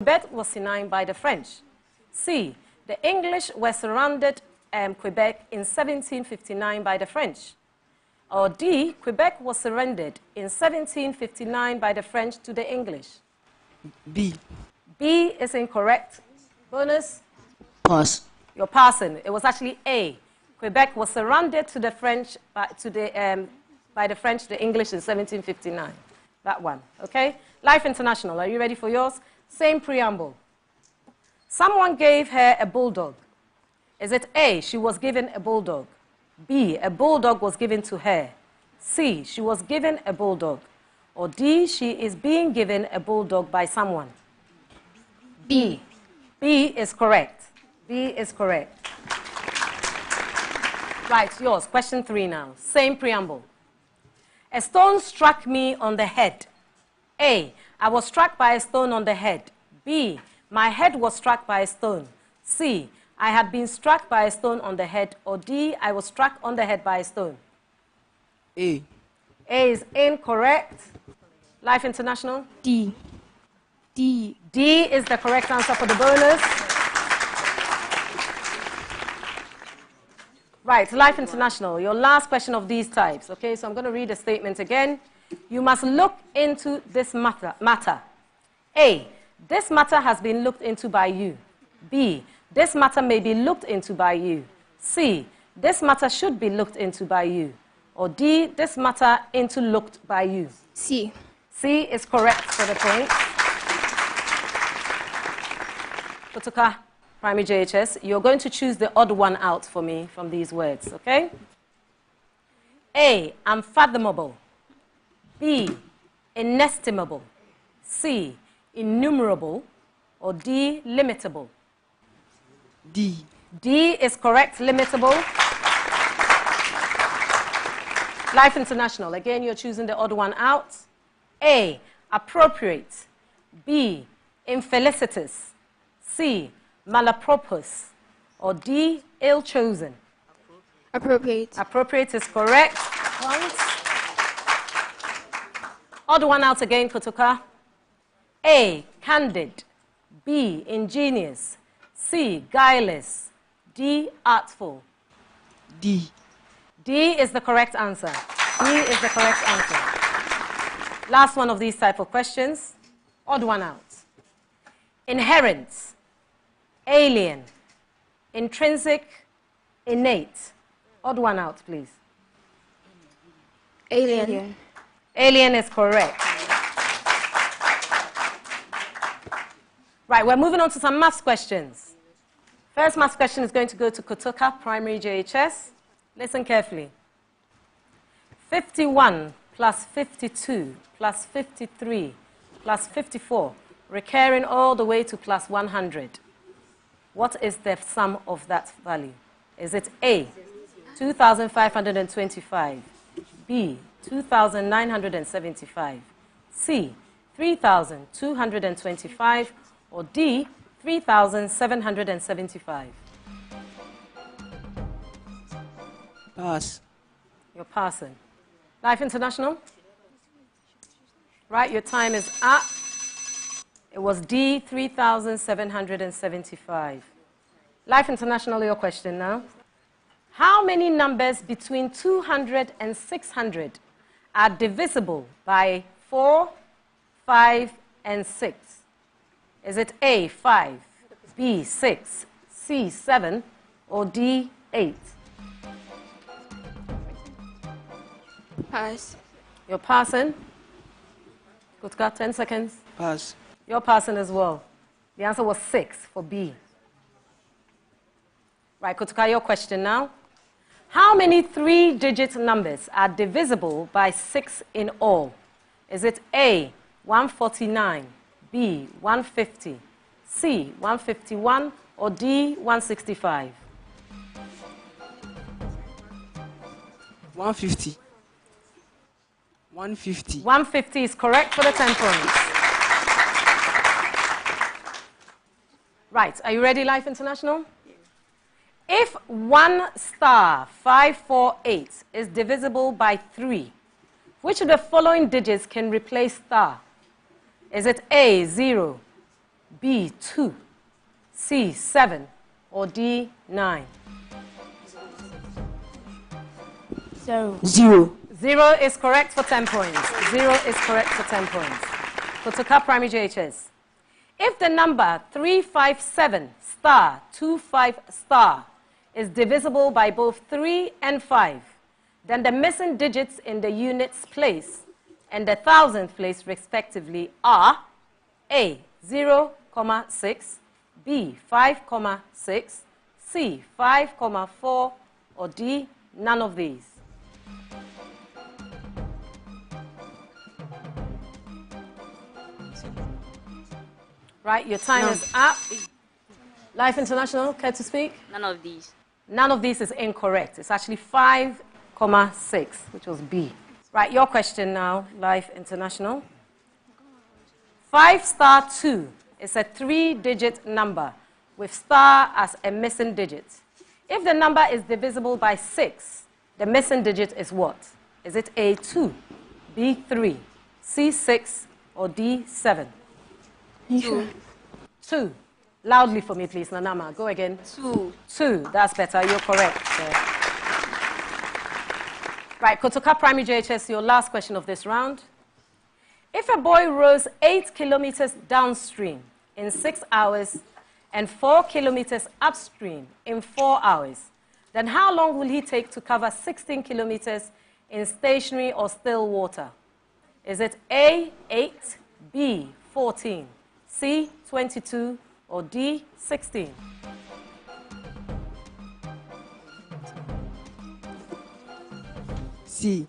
Quebec was united by the French? C. The English were surrounded Quebec in 1759 by the French? Or D. Quebec was surrendered in 1759 by the French to the English? B. B is incorrect. Bonus? Pass. You're passing. It was actually A. Quebec was surrendered to the French, by the French to the English in 1759. That one, okay? Life International, are you ready for yours? Same preamble. Someone gave her a bulldog. Is it A, she was given a bulldog? B, a bulldog was given to her? C, she was given a bulldog? Or D, she is being given a bulldog by someone? B. B is correct. B is correct. Right, yours. Question 3 now. Same preamble. A stone struck me on the head. A, I was struck by a stone on the head. B, my head was struck by a stone. C, I had been struck by a stone on the head. Or D, I was struck on the head by a stone. A. A is incorrect. Life International? D. D. D is the correct answer for the bonus. Right, Life International, your last question of these types. Okay, so I'm going to read the statement again. You must look into this matter. A, this matter has been looked into by you. B, this matter may be looked into by you. C, this matter should be looked into by you. Or D, this matter into looked by you. C. C is correct for the point. Kotoka, primary JHS, you're going to choose the odd one out for me from these words, okay? A, unfathomable. B, inestimable. C, innumerable. Or D, limitable. D. D is correct, limitable. Life International, again, you're choosing the odd one out. A, appropriate. B, infelicitous. C, malapropos. Or D, ill-chosen. Appropriate. Appropriate is correct. Point. Odd one out again, Kotoka. A, candid. B, ingenious. C, guileless. D, artful. D. D is the correct answer. D is the correct answer. Last one of these type of questions. Odd one out. Inherent, alien, intrinsic, innate. Odd one out, please. Alien. Alien is correct. Right, we're moving on to some maths questions. First maths question is going to go to Kotoka, primary JHS. Listen carefully. 51 plus 52 plus 53 plus 54, recurring all the way to plus 100. What is the sum of that value? Is it A, 2,525, B, 2,975, C, 3,225, or D, 3,775? Pass. You're passing. Life International? Right, your time is up. It was D, 3,775. Life International, your question now. How many numbers between 200 and 600 are divisible by 4, 5, and 6? Is it A, 5, B, 6, C, 7, or D, 8? Pass. You're passing. Kotoka, 10 seconds. Pass. You're passing as well. The answer was 6 for B. Right, Kotoka, your question now. How many 3-digit numbers are divisible by 6 in all? Is it A, 149, B, 150, C, 151, or D, 165? 150. 150. 150 is correct for the 10 points. Right, are you ready, Life International? If 1 star 548 is divisible by 3, which of the following digits can replace star? Is it A, 0, B, 2, C, 7, or D, 9? 0. 0. 0 is correct for 10 points. 0 is correct for 10 points. Kotoka Primary JHS. If the number 357 star 25 star is divisible by both 3 and 5, then the missing digits in the units place and the thousandth place respectively are A, 0, 6, B, 5, 6, C, 5, 4, or D, none of these. Right, your time is up. Life International, care to speak? None of these. None of these is incorrect. It's actually 5, 6, which was B. Right, your question now, Life International. 5 star 2 is a 3-digit number with star as a missing digit. If the number is divisible by 6, the missing digit is what? Is it A, 2, B, 3, C, 6, or D, 7? 2. 2. Loudly for me, please, Nanama. Go again. 2. 2. That's better. You're correct. Right, Kotoka Primary JHS, your last question of this round. If a boy rows 8 kilometers downstream in 6 hours and 4 kilometers upstream in 4 hours, then how long will he take to cover 16 kilometers in stationary or still water? Is it A, 8, B, 14, C, 22, or D, 16? C.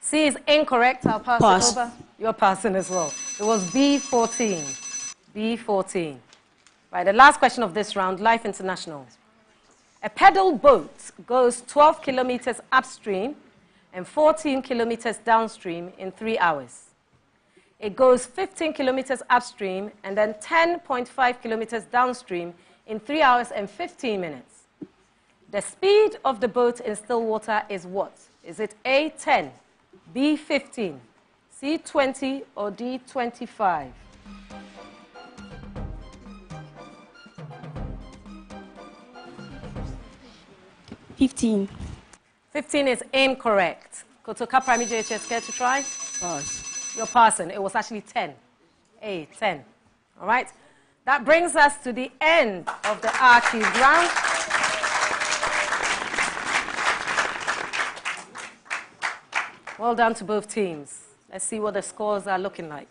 C is incorrect. I'll pass Pass. it over. You're passing as well. It was B, 14. B, 14. Right, the last question of this round, Life International. A pedal boat goes 12 kilometers upstream and 14 kilometers downstream in 3 hours. It goes 15 kilometers upstream and then 10.5 kilometers downstream in 3 hours and 15 minutes. The speed of the boat in still water is what? Is it A, 10, B, 15, C, 20, or D, 25? $15. 15 is incorrect. Kotoka Primary JHS, care to try? Pass. You're passing. It was actually 10. A, 10. All right? That brings us to the end of the R-Cube round. Well done to both teams. Let's see what the scores are looking like.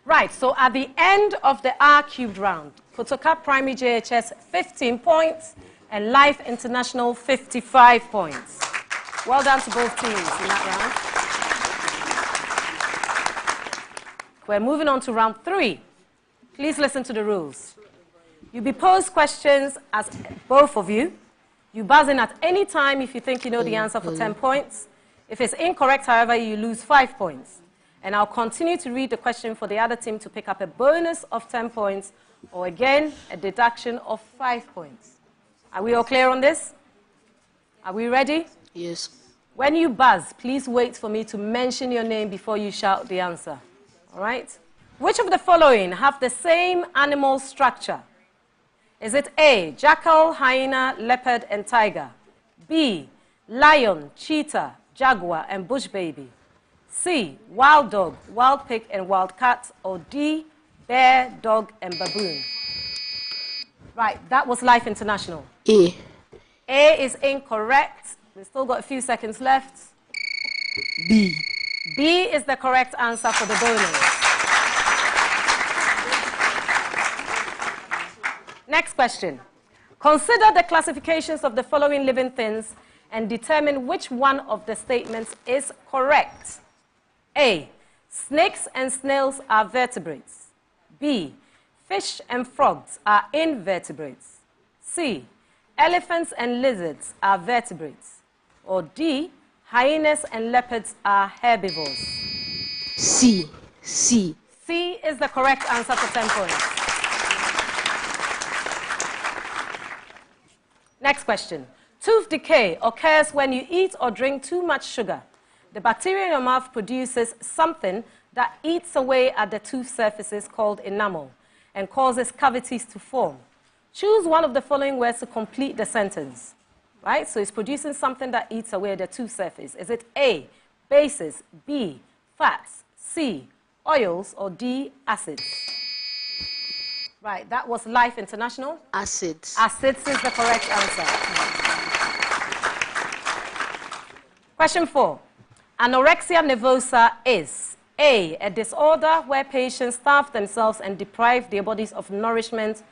Right, so at the end of the R-Cubed round, Kotoka Primary JHS 15 points and Life International 55 points. Well done to both teams in that round. We're moving on to round 3. Please listen to the rules. You'll be posed questions as both of you. You buzz in at any time if you think you know the answer for 10 points. If it's incorrect, however, you lose 5 points. And I'll continue to read the question for the other team to pick up a bonus of 10 points or, again, a deduction of 5 points. Are we all clear on this? Are we ready? Yes. When you buzz, please wait for me to mention your name before you shout the answer. All right? Which of the following have the same animal structure? Is it A, jackal, hyena, leopard, and tiger? B, lion, cheetah, jaguar, and bush baby? C, wild dog, wild pig, and wild cat? Or D, bear, dog, and baboon? Right, that was Life International. A. A is incorrect. We've still got a few seconds left. B. B is the correct answer for the bonus. Next question. Consider the classifications of the following living things and determine which one of the statements is correct. A, snakes and snails are vertebrates. B, fish and frogs are invertebrates. C, elephants and lizards are vertebrates. Or D, hyenas and leopards are herbivores. C. C. C is the correct answer for 10 points. Next question. Tooth decay occurs when you eat or drink too much sugar. The bacteria in your mouth produces something that eats away at the tooth surfaces called enamel. and causes cavities to form. Choose one of the following words to complete the sentence. Right? So it's producing something that eats away the tooth surface. Is it A, bases, B, fats, C, oils, or D, acids? Right, that was Life International. Acids. Acids is the correct answer. Question 4. Anorexia nervosa is A, a disorder where patients starve themselves and deprive their bodies of nourishment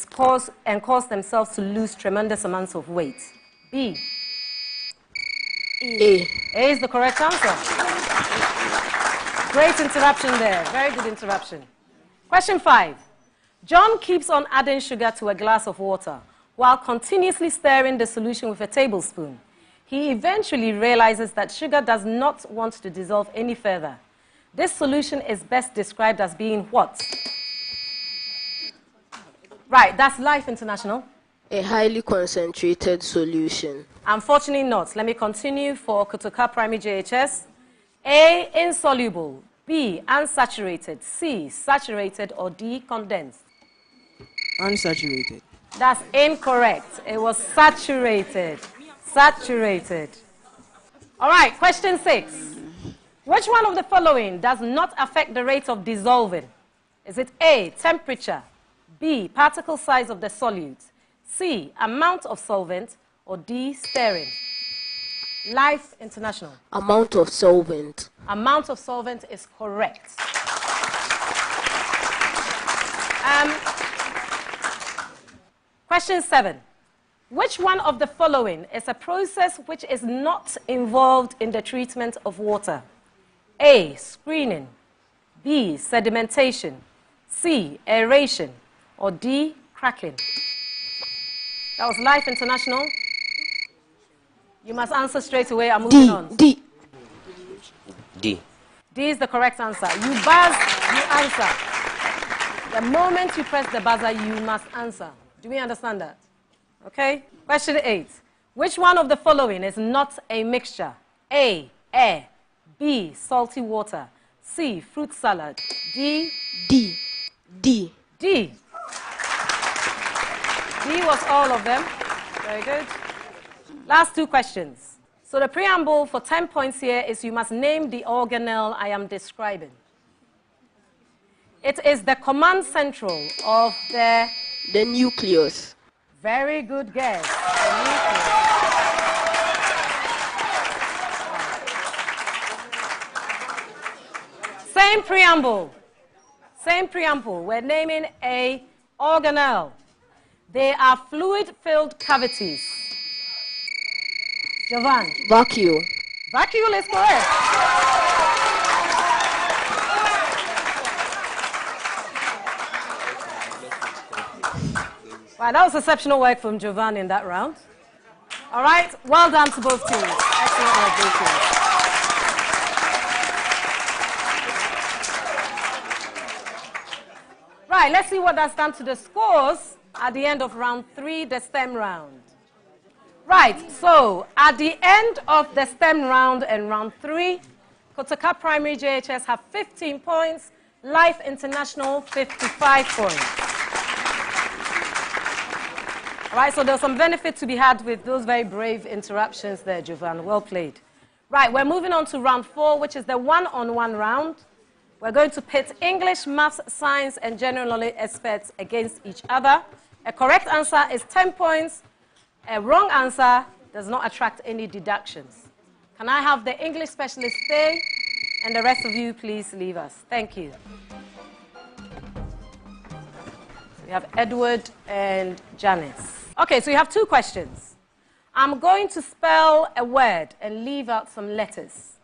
cause themselves to lose tremendous amounts of weight. B. A. A is the correct answer. Great interruption there. Very good interruption. Question 5. John keeps on adding sugar to a glass of water while continuously stirring the solution with a tablespoon. He eventually realizes that sugar does not want to dissolve any further. This solution is best described as being what? Right, that's Life International. A highly concentrated solution. Unfortunately not. Let me continue for Kotoka Primary JHS. A, insoluble. B, unsaturated. C, saturated. Or D, condensed. Unsaturated. That's incorrect. It was saturated. Saturated. All right, question 6. Which one of the following does not affect the rate of dissolving? Is it A, temperature, B, particle size of the solute, C, amount of solvent, or D, stirring? Life International. Amount of solvent. Amount of solvent is correct. Question 7. Which one of the following is a process which is not involved in the treatment of water? A, screening, B, sedimentation, C, aeration, or D, cracking? That was Life International. You must answer straight away. I'm moving on. D. D. D is the correct answer. You buzz, you answer. The moment you press the buzzer, you must answer. Do we understand that? Okay. Question 8. Which one of the following is not a mixture? A, air, B, salty water, C, fruit salad, D, D. D. D. D was all of them. Very good. Last 2 questions. So the preamble for 10 points here is you must name the organelle I am describing. It is the command central of the... The nucleus. Very good guess. The nucleus. Same preamble. Same preamble. We're naming a organelle. They are fluid-filled cavities. Jovan. Vacuole. Vacuole is correct. Wow, that was exceptional work from Jovan in that round. All right, well done to both teams. Excellent work, both teams. Right, let's see what that's done to the scores at the end of round 3, the STEM round. Right, so at the end of the STEM round and round 3, Kotoka Primary JHS have 15 points, Life International 55 points. All right, so there's some benefit to be had with those very brave interruptions there, Jovan. Well played. Right, we're moving on to round 4, which is the one-on-one round. We're going to pit English, maths, science, and general knowledge experts against each other. A correct answer is 10 points. A wrong answer does not attract any deductions. Can I have the English specialist stay? And the rest of you, please leave us. Thank you. We have Edward and Janice. Okay, so you have 2 questions. I'm going to spell a word and leave out some letters.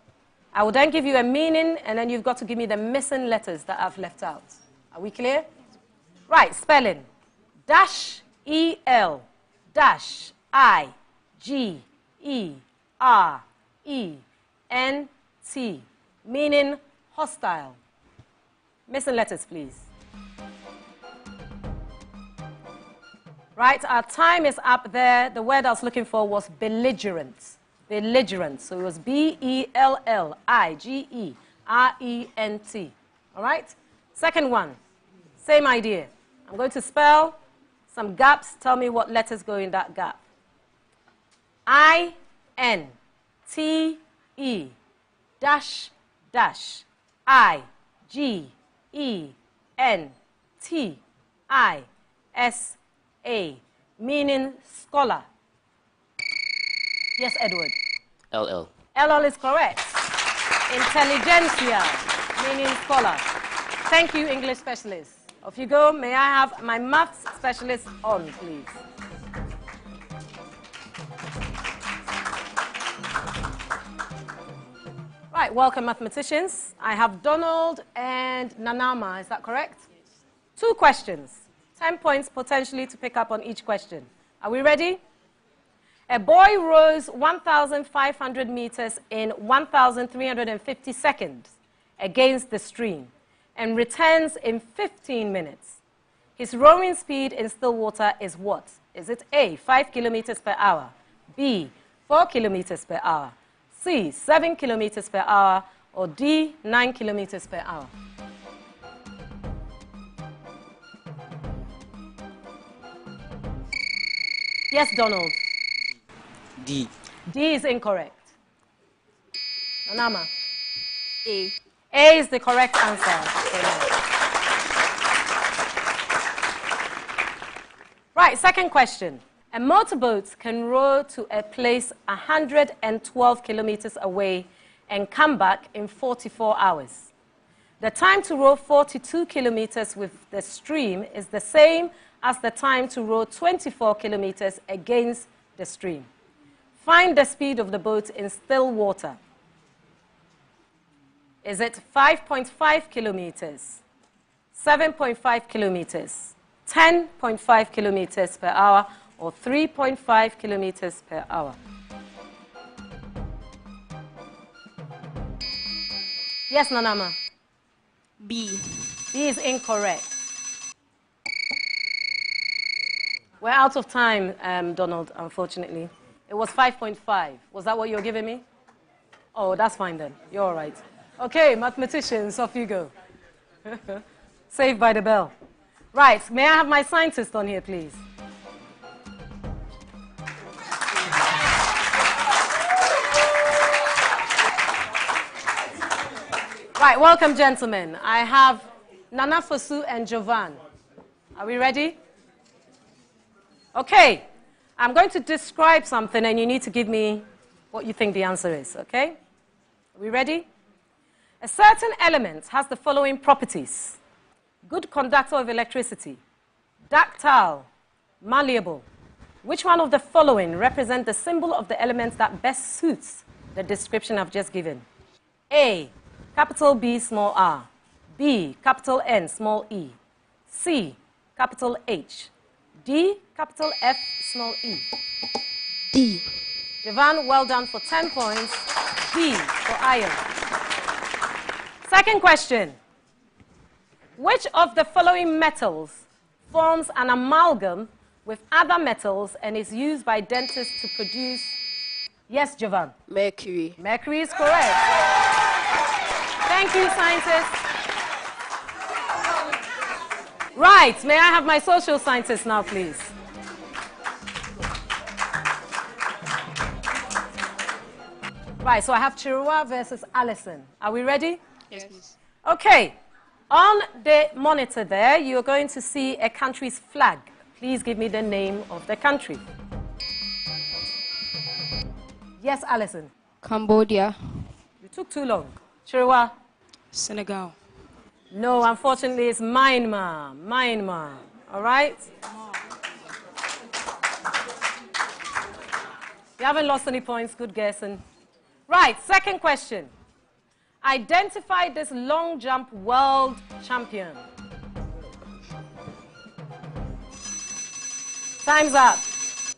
I will then give you a meaning, and then you've got to give me the missing letters that I've left out. Are we clear? Right, spelling. Dash, E-L, dash, I-G-E-R-E-N-T, meaning hostile. Missing letters, please. Right, our time is up there. The word I was looking for was belligerent. Belligerent. So it was B-E-L-L-I-G-E-R-E-N-T. All right? Second one. Same idea. I'm going to spell some gaps. Tell me what letters go in that gap. I-N-T-E dash dash I-G-E-N-T-I-S-A, meaning scholar. Yes, Edward. LL. LL is correct. Intelligentsia, meaning scholar. Thank you, English specialist. Off you go. May I have my maths specialist on, please? Right, welcome, mathematicians. I have Donald and Nanama, is that correct? Yes. 2 questions, 10 points potentially to pick up on each question. Are we ready? A boy rows 1,500 meters in 1,350 seconds against the stream and returns in 15 minutes. His rowing speed in still water is what? Is it A, 5 kilometers per hour, B, 4 kilometers per hour, C, 7 kilometers per hour, or D, 9 kilometers per hour? Yes, Donald. D. D is incorrect. Nanama. A. A is the correct answer. Right, second question. A motorboat can row to a place 112 kilometers away and come back in 44 hours. The time to row 42 kilometers with the stream is the same as the time to row 24 kilometers against the stream. Find the speed of the boat in still water. Is it 5.5 kilometers, 7.5 kilometers, 10.5 kilometers per hour, or 3.5 kilometers per hour? Yes, Nanama? B. B is incorrect. We're out of time, Donald, unfortunately. It was 5.5. Was that what you were giving me? Oh, that's fine then. You're all right. Okay, mathematicians, off you go. Saved by the bell. Right, may I have my scientist on here, please? Right, welcome, gentlemen. I have Nana Fosu and Jovan. Are we ready? Okay, I'm going to describe something and you need to give me what you think the answer is, okay? Are we ready? A certain element has the following properties: good conductor of electricity, ductile, malleable. Which one of the following represent the symbol of the element that best suits the description I've just given? A, capital B, small r. B, capital N, small e. C, capital H. D, capital F, small e. D. Jovan, well done for 10 points. D for iron. Second question. Which of the following metals forms an amalgam with other metals and is used by dentists to produce? Yes, Jovan. Mercury. Mercury is correct. Thank you, scientists. Right, may I have my social scientist now, please? Right, so I have Chirua versus Alison. Are we ready? Yes, please. Okay, on the monitor there, you're going to see a country's flag. Please give me the name of the country. Yes, Alison. Cambodia. You took too long. Chirua? Senegal. No, unfortunately, it's Myanmar. Myanmar. All right? You haven't lost any points. Good guessing. Right, second question. Identify this long jump world champion. Time's up.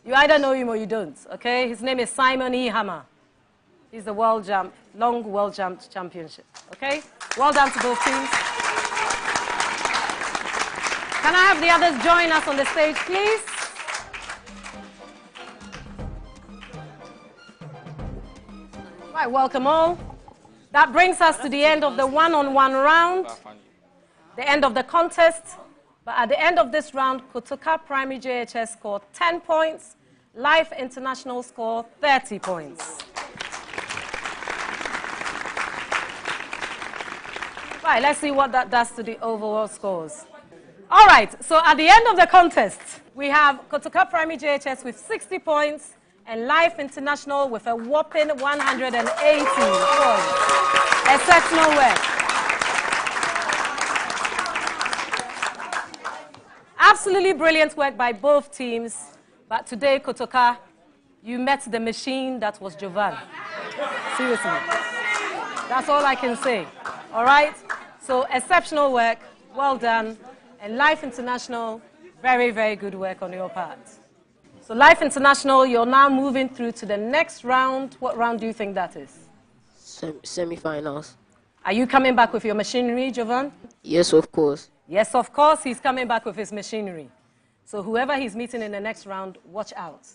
You either know him or you don't, okay? His name is Simon E. Hammer. He's the long world jump championship, okay? Well done to both teams. Can I have the others join us on the stage, please? Right, welcome all. That brings us to the end of the one-on-one round, the end of the contest. But at the end of this round, Kotoka Primary JHS scored 10 points, Life International scored 30 points. Right, let's see what that does to the overall scores. All right, so at the end of the contest, we have Kotoka Primary JHS with 60 points and Life International with a whopping 180 points. Exceptional work. Absolutely brilliant work by both teams. But today, Kotoka, you met the machine that was Jovan. Seriously. That's all I can say. All right? So exceptional work. Well done. And Life International, very, very good work on your part. So Life International, you're now moving through to the next round. What round do you think that is? Semi-finals. Are you coming back with your machinery, Jovan? Yes, of course. Yes, of course, he's coming back with his machinery. So whoever he's meeting in the next round, watch out.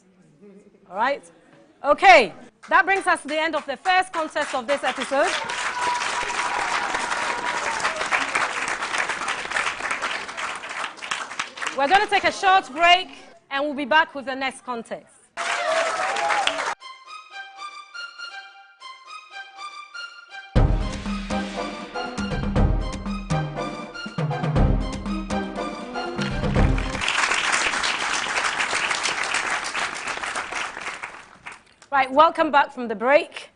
All right? Okay, that brings us to the end of the first contest of this episode. We're going to take a short break, and we'll be back with the next contest. Right, welcome back from the break.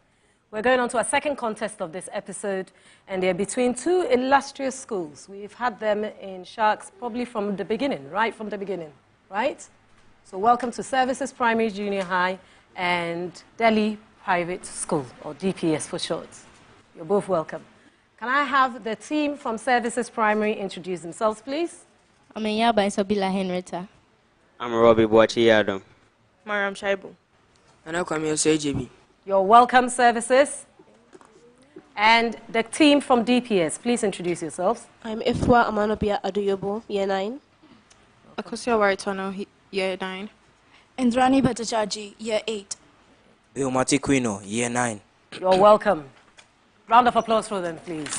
We're going on to our second contest of this episode, and they're between two illustrious schools. We've had them in Sharks probably from the beginning, right from the beginning, right? So welcome to Services Primary Junior High and Delhi Private School, or DPS for short. You're both welcome. Can I have the team from Services Primary introduce themselves, please? I'm Yaba Isabella Henrietta. I'm Robbie Boachi Adam. Mariam Shaibu. And I come here say JB. You're welcome, Services. And the team from DPS, please introduce yourselves. I'm Ifwa Amanobia Aduyobo, Year 9. Akosia Waitono, Year 9. Indrani Bhattacharjee, Year 8. Ilmati Quino, Year 9. You're welcome. Round of applause for them, please.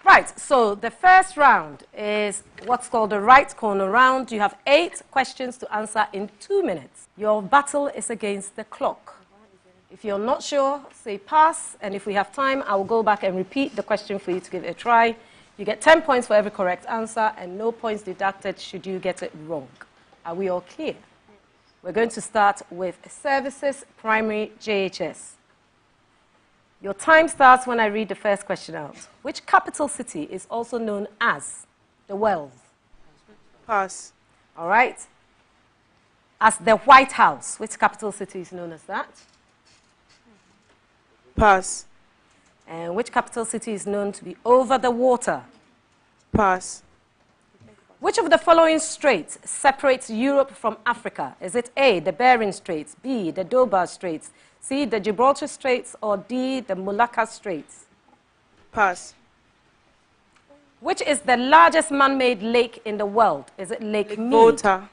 Right, so the first round is what's called the right corner round. You have 8 questions to answer in 2 minutes. Your battle is against the clock. If you're not sure, say pass, and if we have time, I will go back and repeat the question for you to give it a try. You get 10 points for every correct answer, and no points deducted should you get it wrong. Are we all clear? We're going to start with Services Primary JHS. Your time starts when I read the first question out. Which capital city is also known as the Wells? Pass. All right. As the White House, which capital city is known as that? Pass. And which capital city is known to be over the water? Pass. Which of the following straits separates Europe from Africa? Is it A, the Bering Straits, B, the Dover Straits, C, the Gibraltar Straits, or D, the Malacca Straits? Pass. Which is the largest man-made lake in the world? Is it Lake Mead? Volta.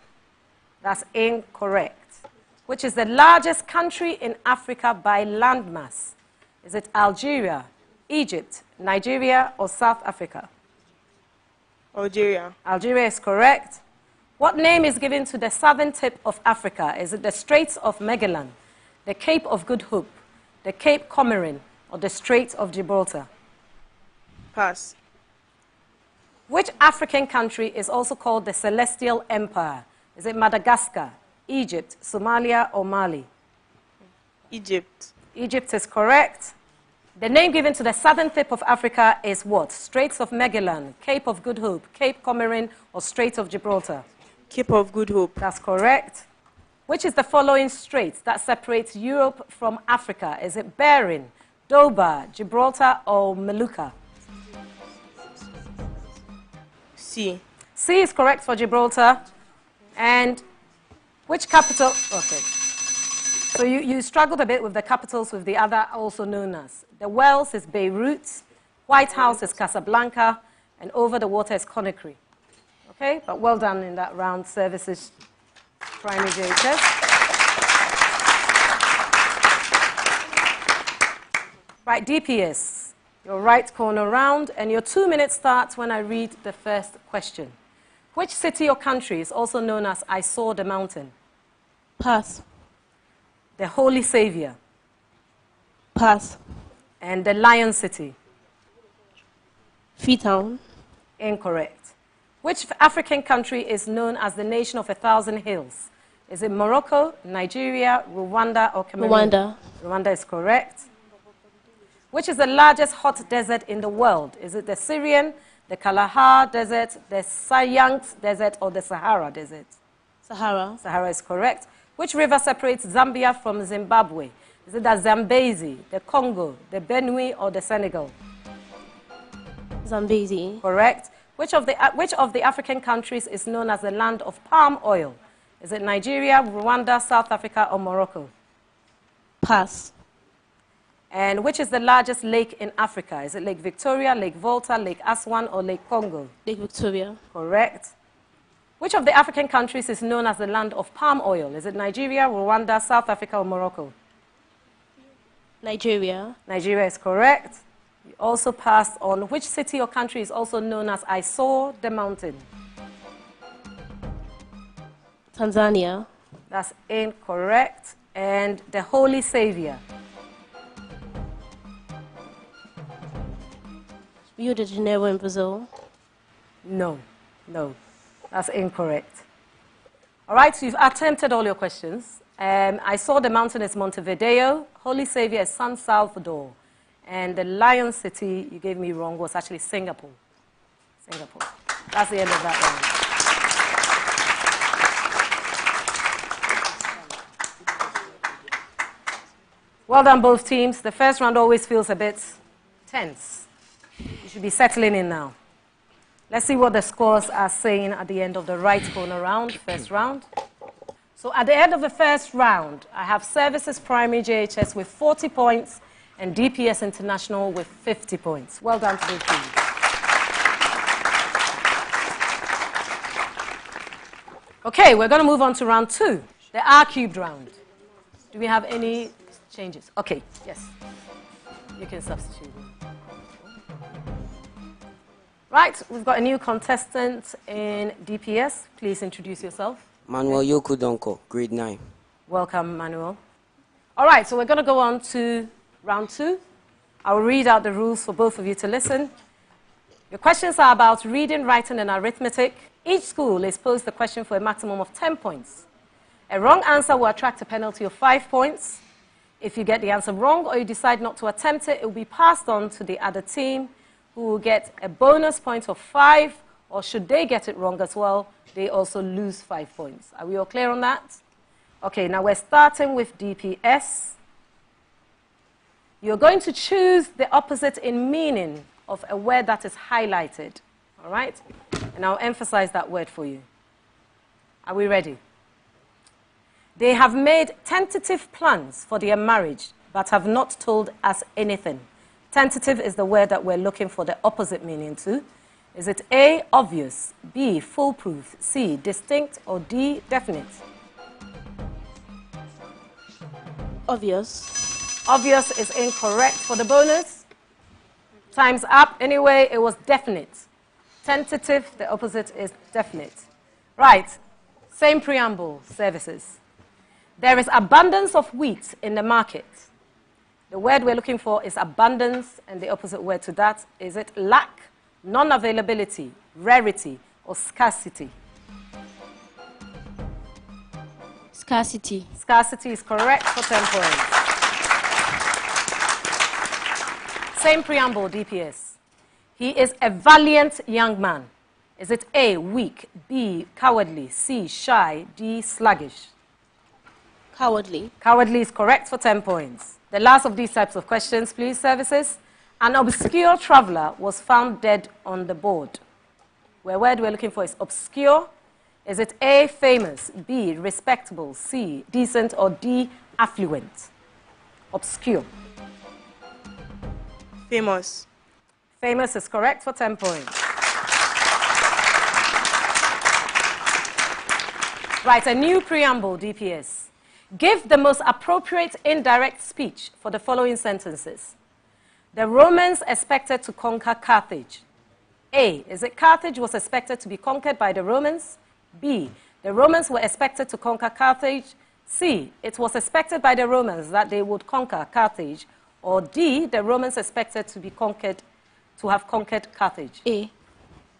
That's incorrect. Which is the largest country in Africa by landmass? Is it Algeria, Egypt, Nigeria, or South Africa? Algeria. Algeria is correct. What name is given to the southern tip of Africa? Is it the Straits of Magellan, the Cape of Good Hope, the Cape Comorin, or the Strait of Gibraltar? Pass. Which African country is also called the Celestial Empire? Is it Madagascar, Egypt, Somalia, or Mali? Egypt. Egypt is correct. The name given to the southern tip of Africa is what? Straits of Magellan, Cape of Good Hope, Cape Comorin, or Strait of Gibraltar? Cape of Good Hope. That's correct. Which is the following straits that separates Europe from Africa? Is it Bering, Dover, Gibraltar, or Maluka? C. C is correct for Gibraltar. And which capital? Okay. So you struggled a bit with the capitals with the other also known as. The Wells is Beirut, White House is Casablanca, and over the water is Conakry. Okay, but well done in that round, Services Primary JHS. Right, DPS. Your right corner round, and your 2 minutes starts when I read the first question. Which city or country is also known as I saw the mountain? Pass. The Holy Savior. Pass. And the Lion City. Freetown. Incorrect. Which African country is known as the nation of 1,000 hills? Is it Morocco, Nigeria, Rwanda, or Cameroon? Rwanda. Rwanda is correct. Which is the largest hot desert in the world? Is it the Syrian, the Kalahar Desert, the Sayang Desert, or the Sahara Desert? Sahara. Sahara is correct. Which river separates Zambia from Zimbabwe? Is it the Zambezi, the Congo, the Benue, or the Senegal? Zambezi. Correct. Which of the African countries is known as the land of palm oil? Is it Nigeria, Rwanda, South Africa, or Morocco? Pass. And which is the largest lake in Africa? Is it Lake Victoria, Lake Volta, Lake Aswan, or Lake Congo? Lake Victoria. Correct. Which of the African countries is known as the land of palm oil? Is it Nigeria, Rwanda, South Africa, or Morocco? Nigeria. Nigeria is correct. You also passed on which city or country is also known as I saw the mountain? Tanzania. That's incorrect. And the Holy Savior? Rio de Janeiro in Brazil. No, no, that's incorrect. All right, so you've attempted all your questions. I saw the mountain is Montevideo, Holy Savior is San Salvador, and the Lion City, you gave me wrong, was actually Singapore. Singapore. That's the end of that round. Well done, both teams. The first round always feels a bit tense. You should be settling in now. Let's see what the scores are saying at the end of the right corner round, first round. So at the end of the first round, I have Services Primary JHS with 40 points and DPS International with 50 points. Well done to both teams. Okay, we're going to move on to round 2, the R-cubed round. Do we have any changes? Okay, yes. You can substitute. Right, we've got a new contestant in DPS. Please introduce yourself. Manuel Yokudonko, grade 9. Welcome, Manuel. All right, so we're going to go on to round 2. I will read out the rules for both of you to listen. Your questions are about reading, writing, and arithmetic. Each school is posed the question for a maximum of 10 points. A wrong answer will attract a penalty of 5 points. If you get the answer wrong or you decide not to attempt it, it will be passed on to the other team, who will get a bonus point of 5, or should they get it wrong as well, they also lose 5 points. Are we all clear on that? Okay, now we're starting with DPS. You're going to choose the opposite in meaning of a word that is highlighted, all right? And I'll emphasize that word for you. Are we ready? They have made tentative plans for their marriage, but have not told us anything. Tentative is the word that we're looking for the opposite meaning to. Is it A, obvious, B, foolproof, C, distinct, or D, definite? Obvious. Obvious is incorrect for the bonus. Time's up. Anyway, it was definite. Tentative, the opposite is definite. Right, same preamble, services. There is abundance of wheat in the market. The word we're looking for is abundance, and the opposite word to that, is it lack, non-availability, rarity, or scarcity? Scarcity. Scarcity is correct for 10 points. Same preamble, DPS. He is a valiant young man. Is it A, weak, B, cowardly, C, shy, D, sluggish? Cowardly. Cowardly is correct for 10 points. The last of these types of questions, please, services. An obscure traveler was found dead on the board. The word we're looking for is obscure. Is it A, famous, B, respectable, C, decent, or D, affluent? Obscure. Famous. Famous is correct for 10 points. Right, a new preamble, DPS. Give the most appropriate indirect speech for the following sentences. the Romans expected to conquer Carthage? A, is it Carthage was expected to be conquered by the Romans? B, the Romans were expected to conquer Carthage? C, it was expected by the Romans that they would conquer Carthage? Or D, the Romans expected to be conquered, to have conquered Carthage? A.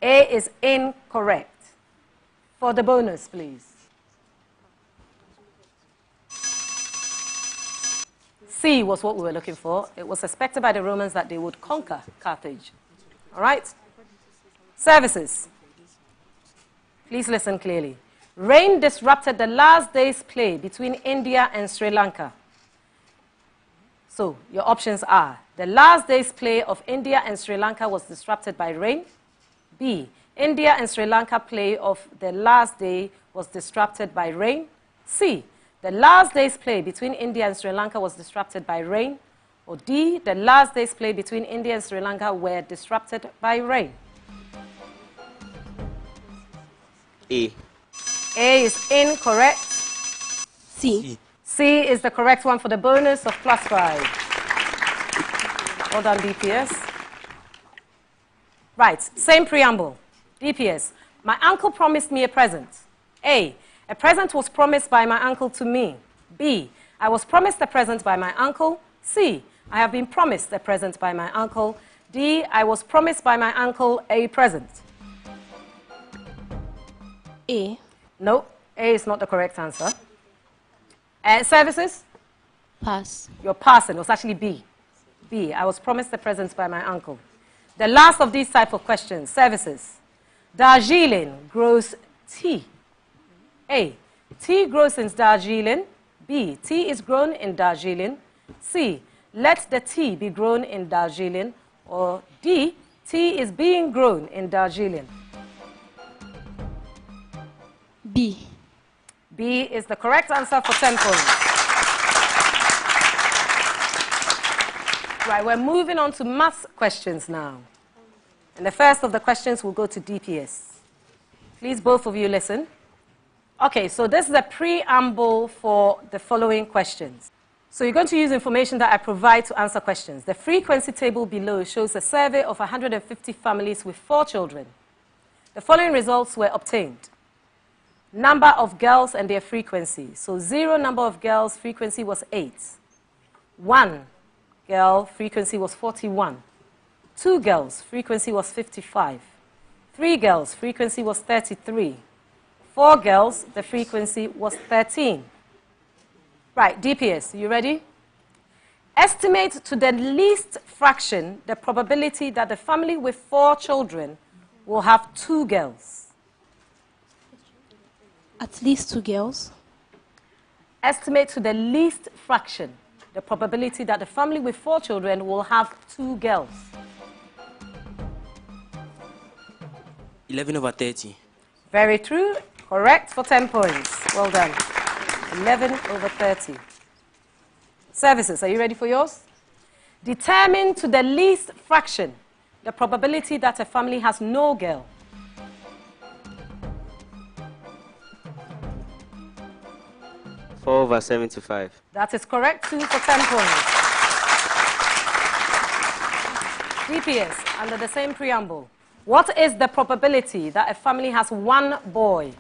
A is incorrect. For the bonus, please. C was what we were looking for. It was expected by the Romans that they would conquer Carthage. All right? Services. Please listen clearly. Rain disrupted the last day's play between India and Sri Lanka. So, your options are, the last day's play of India and Sri Lanka was disrupted by rain. B, India and Sri Lanka play of the last day was disrupted by rain. C, the last day's play between India and Sri Lanka was disrupted by rain. Or D, the last day's play between India and Sri Lanka were disrupted by rain. A. A is incorrect. C. C is the correct one for the bonus of +5. Well done, DPS. Right, same preamble. DPS, my uncle promised me a present. A present was promised by my uncle to me. B, I was promised a present by my uncle. C, I have been promised a present by my uncle. D, I was promised by my uncle a present. A. No, A is not the correct answer. Services? Pass. You're passing. It was actually B. B, I was promised a present by my uncle. The last of these type of questions, services. Darjeeling grows tea. A, tea grows in Darjeeling. B, tea is grown in Darjeeling. C, let the tea be grown in Darjeeling. Or D, tea is being grown in Darjeeling. B. B is the correct answer for 10 points. Right, we're moving on to maths questions now. And the first of the questions will go to DPS. Please, both of you, listen. Okay, so this is a preamble for the following questions. So you're going to use information that I provide to answer questions. The frequency table below shows a survey of 150 families with 4 children. The following results were obtained. Number of girls and their frequency. So 0 number of girls, frequency was 8. 1 girl, frequency was 41. 2 girls, frequency was 55. 3 girls, frequency was 33. 4 girls, the frequency was 13. Right, DPS, you ready? Estimate to the least fraction the probability that the family with 4 children will have 2 girls. At least 2 girls. Estimate to the least fraction the probability that the family with 4 children will have 2 girls. 11/30. Very true. Correct for 10 points. Well done. 11/30. Services, are you ready for yours? Determine to the least fraction the probability that a family has no girl. Four over 75. That is correct, 2 for 10 points. DPS, under the same preamble, what is the probability that a family has 1 boy?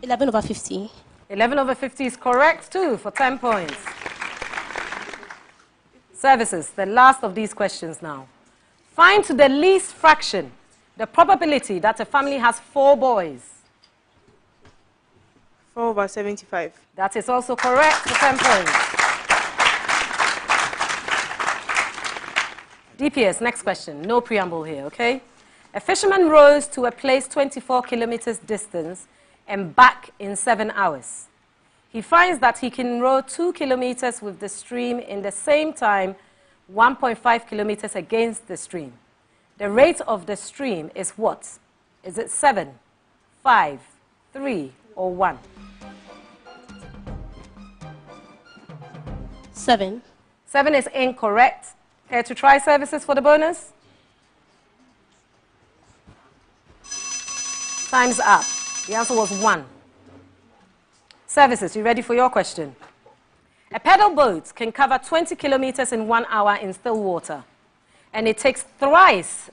11/50. 11/50 is correct, 2 for 10 points. Services, the last of these questions now. Find to the least fraction the probability that a family has 4 boys. 4/75. That is also correct for 10 points. DPS, next question. No preamble here, okay? A fisherman rows to a place 24 kilometers distance and back in 7 hours. He finds that he can row 2 kilometers with the stream in the same time, 1.5 kilometers against the stream. The rate of the stream is what? Is it 7, 5, 3, or 1? 7. 7 is incorrect. Care to try services for the bonus? Time's up. The answer was 1. Services, you ready for your question? A pedal boat can cover 20 kilometers in 1 hour in still water, and it takes thrice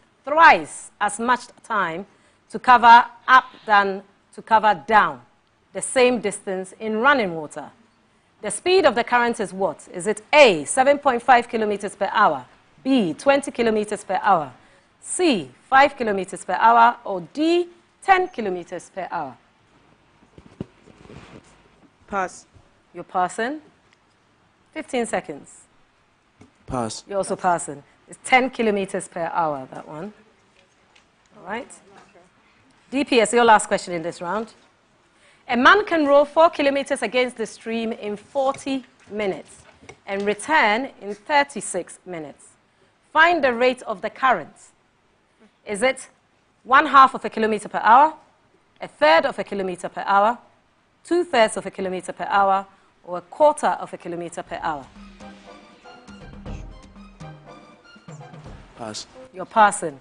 as much time to cover up than to cover down the same distance in running water. The speed of the current is what? Is it A, 7.5 kilometers per hour, B, 20 kilometers per hour, C, 5 kilometers per hour, or D, 10 kilometers per hour? Pass. You're passing. 15 seconds. Pass. You're also passing. It's 10 kilometers per hour, that one. All right. DPS, your last question in this round. A man can row 4 kilometers against the stream in 40 minutes and return in 36 minutes. Find the rate of the current. Is it 1/2 of a kilometer per hour, 1/3 of a kilometer per hour, 2/3 of a kilometer per hour, or 1/4 of a kilometer per hour? Pass. You're passing.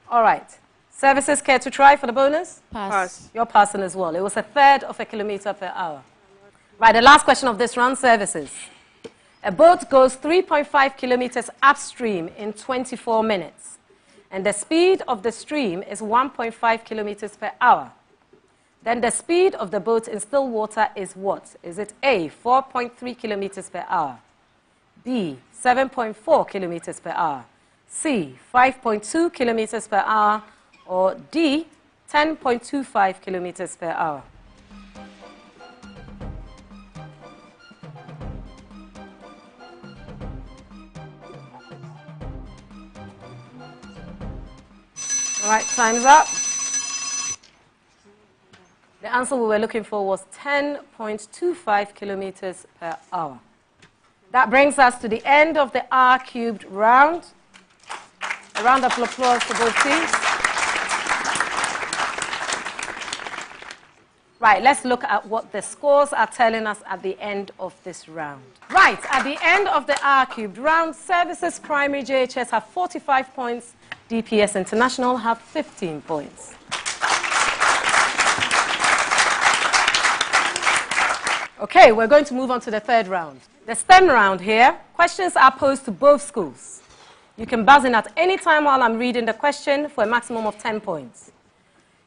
All right. Services, care to try for the bonus? Pass. Pass. You're passing as well. It was 1/3 of a kilometer per hour. Right, the last question of this round, services. A boat goes 3.5 kilometers upstream in 24 minutes, and the speed of the stream is 1.5 kilometers per hour. Then the speed of the boat in still water is what? Is it A, 4.3 kilometers per hour, B, 7.4 kilometers per hour, C, 5.2 kilometers per hour, or D, 10.25 kilometers per hour? All right, time's up. The answer we were looking for was 10.25 kilometers per hour. That brings us to the end of the R cubed round. A round of applause for both teams. Right, let's look at what the scores are telling us at the end of this round. Right, at the end of the R cubed round, Services Primary JHS have 45 points, DPS International have 15 points. Okay, we're going to move on to the third round. The STEM round here, questions are posed to both schools. You can buzz in at any time while I'm reading the question for a maximum of 10 points.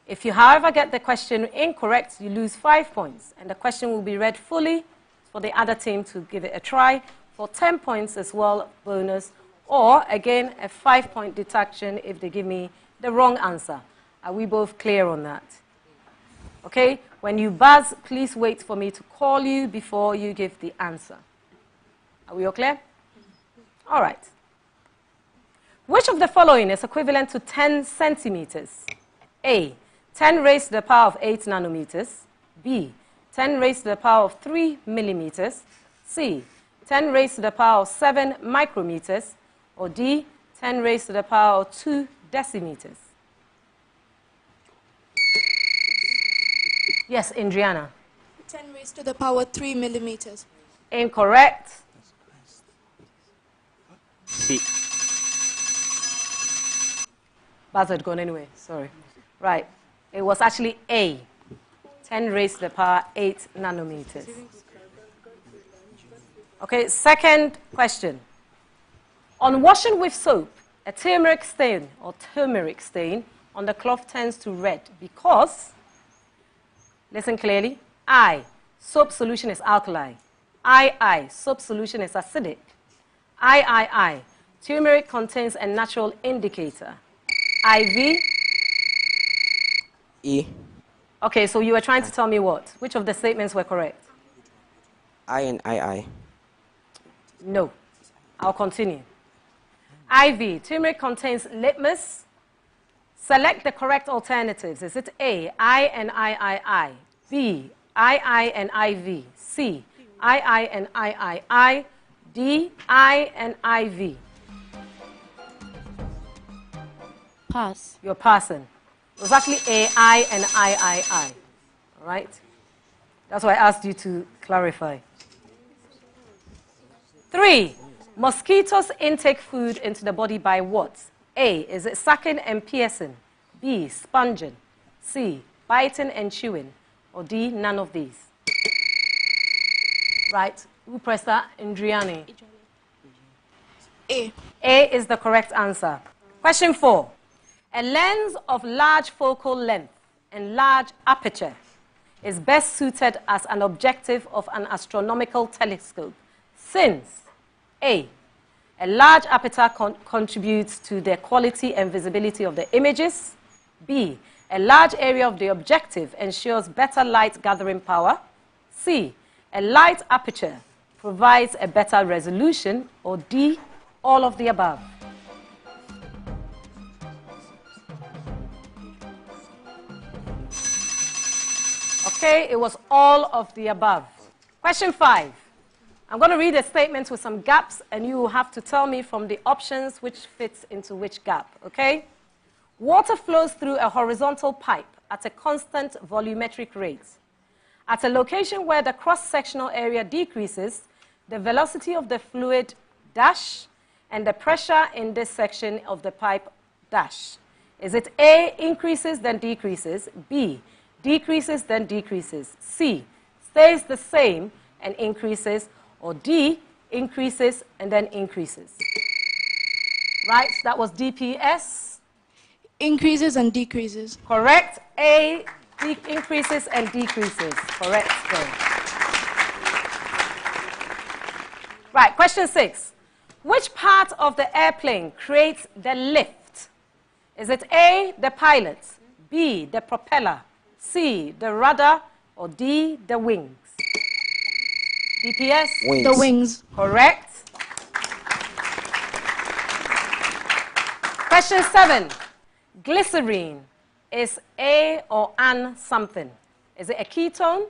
If you, however, get the question incorrect, you lose 5 points, and the question will be read fully for the other team to give it a try for 10 points as well, bonus, or, again, a 5-point deduction if they give me the wrong answer. Are we both clear on that? Okay? When you buzz, please wait for me to call you before you give the answer. Are we all clear? All right. Which of the following is equivalent to 10 centimeters? A, 10 raised to the power of 8 nanometers. B, 10 raised to the power of 3 millimeters. C, 10 raised to the power of 7 micrometers. Or D, 10 raised to the power of 2 decimeters. Yes, Indriana. 10 raised to the power 3 millimeters. Incorrect. C. Buzz had gone anyway, sorry. Right, it was actually A, 10 raised to the power 8 nanometers. Okay, second question. On washing with soap, a turmeric stain on the cloth turns to red because, listen clearly, I, soap solution is alkali. I, soap solution is acidic. I, turmeric contains a natural indicator. IV. E. Okay, so you were trying to tell me what? Which of the statements were correct? I and I. No. I'll continue. IV. Turmeric contains litmus. Select the correct alternatives. Is it A, I and I? B, I and IV. C, I and I. D, I and IV. Pass. You're passing. It was actually A, I and I. All right? That's why I asked you to clarify. 3. Mosquitoes intake food into the body by what? A, is it sucking and piercing? B, sponging? C, biting and chewing? Or D, none of these? Right. Upresa Indriani. A. A is the correct answer. Question 4. A lens of large focal length and large aperture is best suited as an objective of an astronomical telescope since A. A large aperture contributes to the quality and visibility of the images. B. A large area of the objective ensures better light gathering power. C. A light aperture provides a better resolution. Or D. All of the above. Okay, it was all of the above. Question 5. I'm going to read a statement with some gaps, and you will have to tell me from the options which fits into which gap, okay? Water flows through a horizontal pipe at a constant volumetric rate. At a location where the cross-sectional area decreases, the velocity of the fluid dash and the pressure in this section of the pipe dash. Is it A, increases then decreases, B, decreases then decreases, C, stays the same and increases, or D, increases and then increases? Right, that was DPS. Increases and decreases. Correct. A, increases and decreases. Correct. Good. Right, question 6. Which part of the airplane creates the lift? Is it A, the pilot, B, the propeller, C, the rudder, or D, the wings? DPS? Wings. The wings. Correct. Question 7. Glycerine is A or an something. Is it a ketone,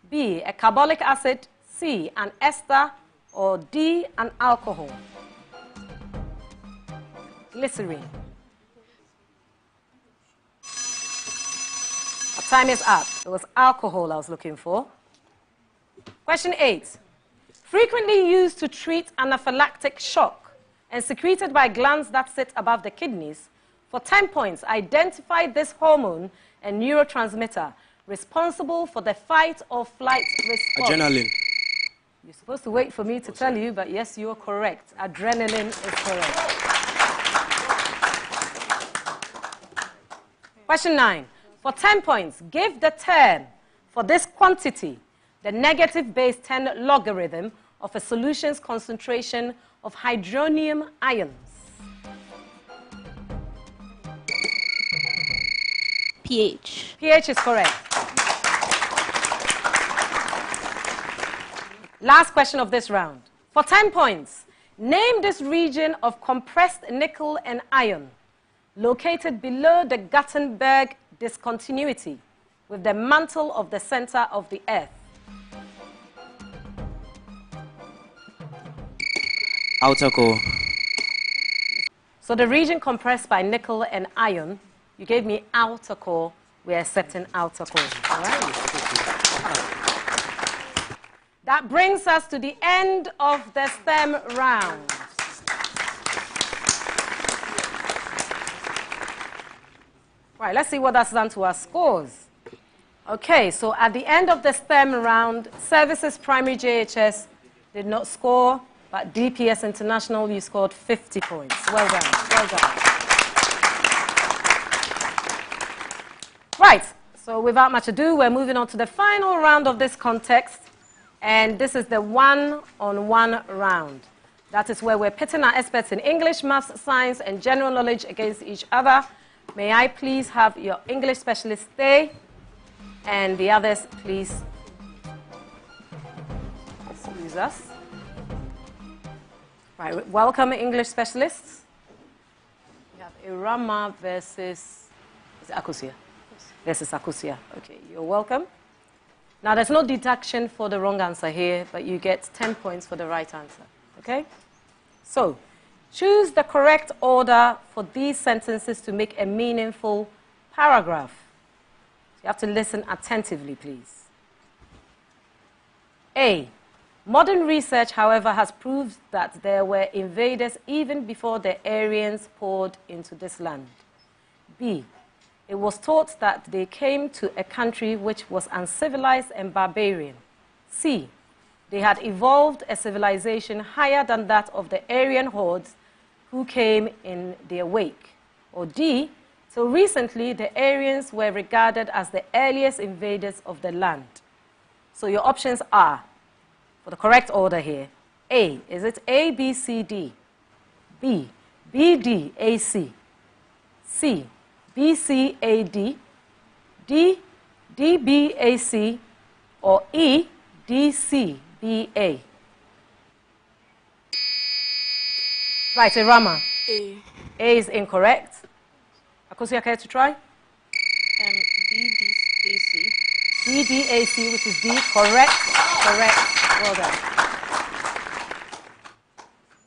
B, a carbolic acid, C, an ester, or D, an alcohol? Glycerine. Our time is up. It was alcohol I was looking for. Question 8. Frequently used to treat anaphylactic shock and secreted by glands that sit above the kidneys. For 10 points, identify this hormone and neurotransmitter responsible for the fight or flight response. Adrenaline. You're supposed to wait for me to tell you, but yes, you're correct. Adrenaline is correct. Question 9. For 10 points, give the term for this quantity the negative base 10 logarithm of a solution's concentration of hydronium ions. pH. pH is correct. Last question of this round. For 10 points, name this region of compressed nickel and iron located below the Gutenberg discontinuity with the mantle of the center of the Earth. Outer core. So the region compressed by nickel and iron, you gave me outer core, we're accepting outer core. All right? That brings us to the end of the STEM round. Right, let's see what that's done to our scores. Okay, so at the end of the STEM round, Services Primary JHS did not score, but DPS International, you scored 50 points. Well done, well done. Right, so without much ado, we're moving on to the final round of this context, and this is the one-on-one round. That is where we're pitting our experts in English, maths, science, and general knowledge against each other. May I please have your English specialist stay, and the others, please excuse us. Right, welcome English specialists. We have Irama versus, is it Akusia? Versus Akusia. Okay, you're welcome. Now, there's no deduction for the wrong answer here, but you get 10 points for the right answer, okay? So, choose the correct order for these sentences to make a meaningful paragraph. You have to listen attentively, please. A. Modern research, however, has proved that there were invaders even before the Aryans poured into this land. B. It was taught that they came to a country which was uncivilized and barbarian. C. they had evolved a civilization higher than that of the Aryan hordes who came in their wake. Or D, till recently, the Aryans were regarded as the earliest invaders of the land. So your options are, for the correct order here, A, is it A, B, C, D? B, B, D, A, C. C, B, C, A, D. D, D, B, A, C. Or E, D, C, B, A. Right, Irama. A. A is incorrect. Akosia, care to try? B, D, A, C. D, D, A, C, which is D. Correct. Correct. Well done.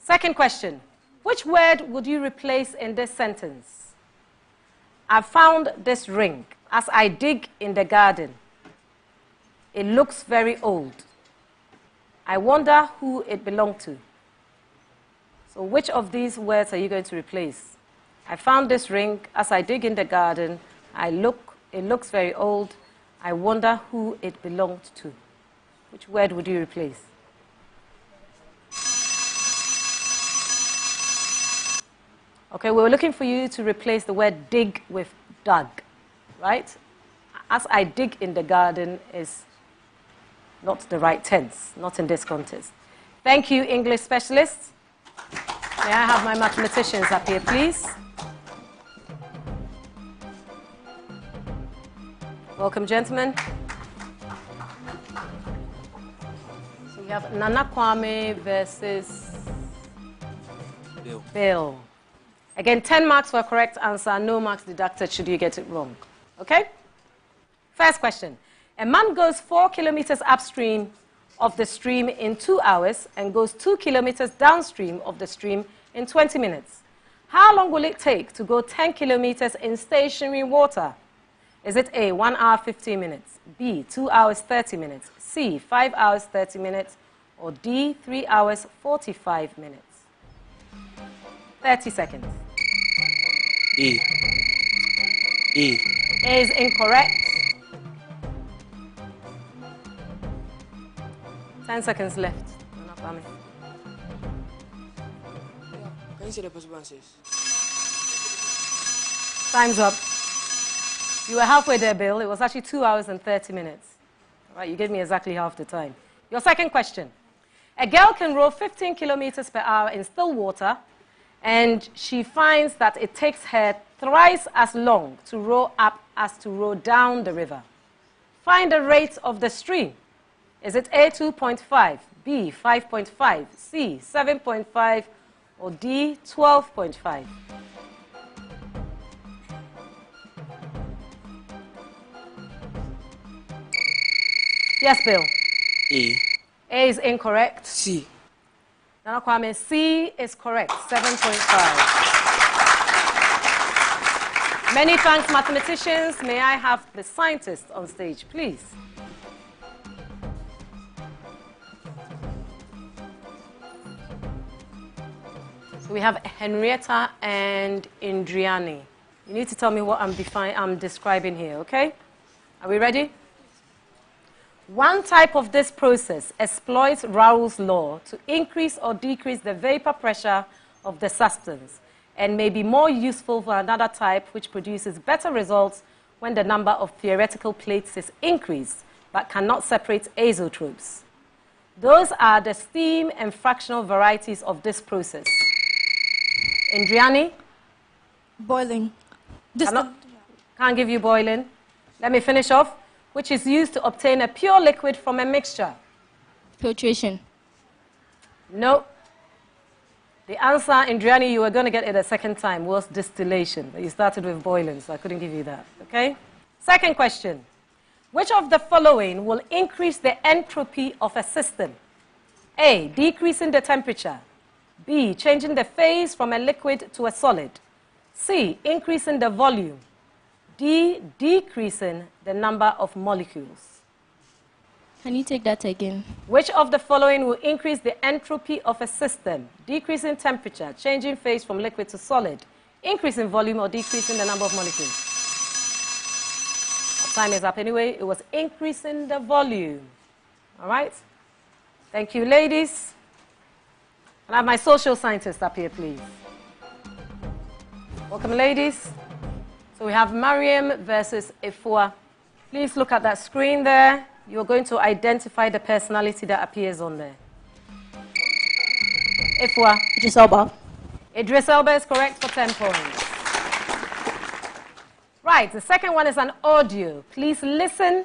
Second question. Which word would you replace in this sentence? I found this ring as I dig in the garden. It looks very old. I wonder who it belonged to. So which of these words are you going to replace? I found this ring as I dig in the garden. It looks very old. I wonder who it belonged to. Which word would you replace? Okay, we were looking for you to replace the word dig with dug, right? As I dig in the garden is not the right tense, not in this context. Thank you, English specialists. May I have my mathematicians up here, please? Welcome, gentlemen. So we have Nana Kwame versus Bill. Again, 10 marks for a correct answer, no marks deducted should you get it wrong. Okay? First question. A man goes 4 kilometers upstream of the stream in 2 hours and goes 2 kilometers downstream of the stream in 20 minutes. How long will it take to go 10 kilometers in stationary water? Is it A, 1 hour 15 minutes, B, 2 hours 30 minutes, C, 5 hours 30 minutes, or D, 3 hours 45 minutes? 30 seconds. E. E. A is incorrect. 10 seconds left. Can you say the possible answers? Time's up. You were halfway there, Bill. It was actually 2 hours and 30 minutes. All right, you gave me exactly half the time. Your second question. A girl can row 15 kilometers per hour in still water, and she finds that it takes her thrice as long to row up as to row down the river. Find the rate of the stream. Is it A, 2.5, B, 5.5, C, 7.5, or D, 12.5? Yes, Bill. E. A is incorrect. C. Nana Kwame, C is correct, 7.5. Many thanks, mathematicians. May I have the scientists on stage, please? So we have Henrietta and Indriani. You need to tell me what I'm describing here, okay? Are we ready? One type of this process exploits Raoult's law to increase or decrease the vapor pressure of the substance and may be more useful for another type which produces better results when the number of theoretical plates is increased but cannot separate azeotropes. Those are the steam and fractional varieties of this process. Indriani? Boiling. Can't give you boiling. Let me finish off. Which is used to obtain a pure liquid from a mixture? Filtration. No. The answer, Indriani, you were going to get it a second time, was distillation. But you started with boiling, so I couldn't give you that. Okay? Second question. Which of the following will increase the entropy of a system? A, decreasing the temperature. B, changing the phase from a liquid to a solid. C, increasing the volume. D, decreasing the number of molecules. Can you take that again? Which of the following will increase the entropy of a system? Decreasing temperature, changing phase from liquid to solid, increasing volume, or decreasing the number of molecules? Our time is up anyway. It was increasing the volume. All right? Thank you, ladies. Can I have my social scientists up here, please? Welcome, ladies. So we have Mariam versus Efua. Please look at that screen there. You're going to identify the personality that appears on there. Efua. Idris Elba. Idris Elba is correct for 10 points. Right, the second one is an audio. Please listen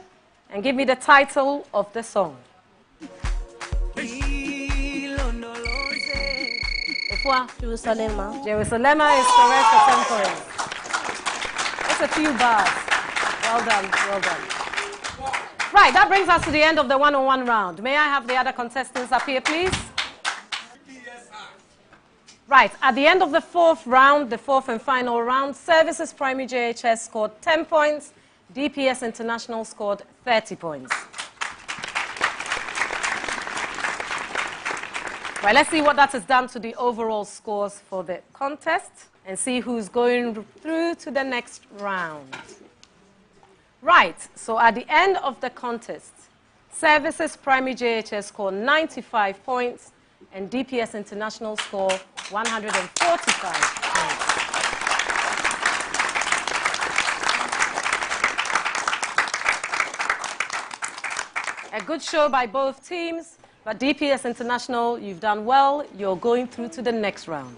and give me the title of the song. Efua. Jerusalem. Jerusalem is correct for 10 points. That's a few bars. Well done, well done. Right, that brings us to the end of the one-on-one round. May I have the other contestants up here, please? Right, at the end of the fourth round, the fourth and final round, Services Primary JHS scored 10 points, DPS International scored 30 points. Right, let's see what that has done to the overall scores for the contest and see who's going through to the next round. Right, so at the end of the contest, Services Primary JHS scored 95 points and DPS International score 145 points. A good show by both teams, but DPS International, you've done well. You're going through to the next round.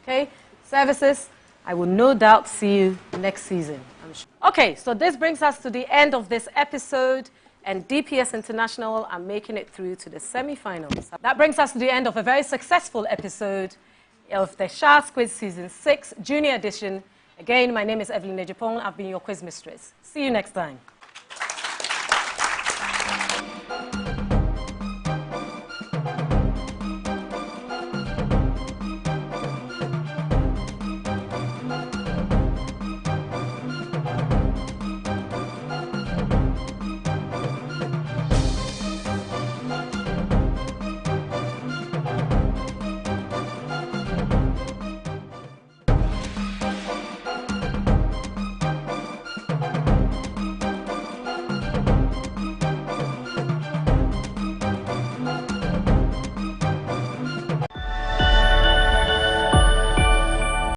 Okay? Services, I will no doubt see you next season, I'm sure. Okay, so this brings us to the end of this episode, and DPS International are making it through to the semi-finals. That brings us to the end of a very successful episode of the Sharks Quiz Season 6 Junior Edition. Again, my name is Evelyn Ejapong. I've been your quiz mistress. See you next time.